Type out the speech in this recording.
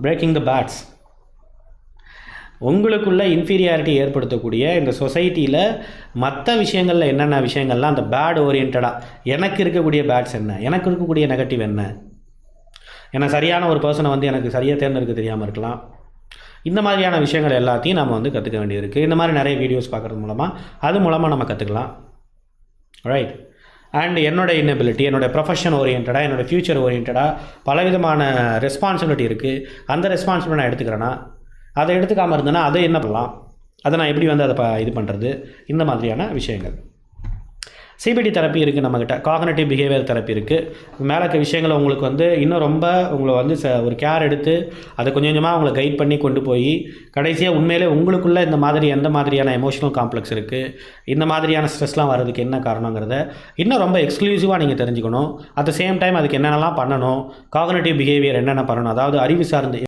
Braking the pads. உங்களுக்குள்ள inferiority ஏற்படுத்தக்கூடிய இந்த சொசைட்டியில் மற்ற விஷயங்களில் என்னென்ன விஷயங்கள்லாம் அந்த பேட் ஓரியன்டாக எனக்கு இருக்கக்கூடிய பேட்ஸ் என்ன, எனக்கு இருக்கக்கூடிய நெகட்டிவ் என்ன, ஏன்னா சரியான ஒரு பர்சனை வந்து எனக்கு சரியாக தேர்ந்தெடுக்க தெரியாமல் இருக்கலாம். இந்த மாதிரியான விஷயங்கள் எல்லாத்தையும் நம்ம வந்து கற்றுக்க வேண்டியது இருக்குது. இந்த மாதிரி நிறைய வீடியோஸ் பார்க்குறது மூலமாக அது மூலமாக நம்ம கற்றுக்கலாம். ரைட். அண்ட் என்னோட இன்னபிலிட்டி, என்னோடய ப்ரொஃபஷன் ஓரியன்டாக, என்னோடய ஃப்யூச்சர் ஓரியன்டாக பலவிதமான ரெஸ்பான்சிபிலிட்டி இருக்குது. அந்த ரெஸ்பான்சிபிலிட்டி நான் எடுத்துக்கிறேன்னா, அதை எடுத்துக்காமல் இருந்தேன்னா அதை என்ன பண்ணலாம், அதை நான் எப்படி வந்து அதை இது பண்ணுறது, இந்த மாதிரியான விஷயங்கள். சிபிடி தெரப்பி இருக்குது நம்மக்கிட்ட, காக்னிட்டிவ் பிஹேவியர் தெரப்பி இருக்குது. மேலே இருக்க விஷயங்களை உங்களுக்கு வந்து இன்னும் ரொம்ப உங்களை வந்து ஒரு கேர் எடுத்து அதை கொஞ்சம் கொஞ்சமாக உங்களை கைட் பண்ணி கொண்டு போய் கடைசியாக உண்மையிலே உங்களுக்குள்ளே இந்த மாதிரி எந்த மாதிரியான எமோஷனல் காம்ப்ளெக்ஸ் இருக்குது, இந்த மாதிரியான ஸ்ட்ரெஸ்லாம் வர்றதுக்கு என்ன காரணங்கிறத இன்னும் ரொம்ப எக்ஸ்க்ளூசிவாக நீங்கள் தெரிஞ்சுக்கணும். அட் த சேம் டைம் அதுக்கு என்னென்னலாம் பண்ணணும், காக்னிட்டிவ் பிஹேவியர் என்னென்ன பண்ணணும், அதாவது அறிவு சார்ந்து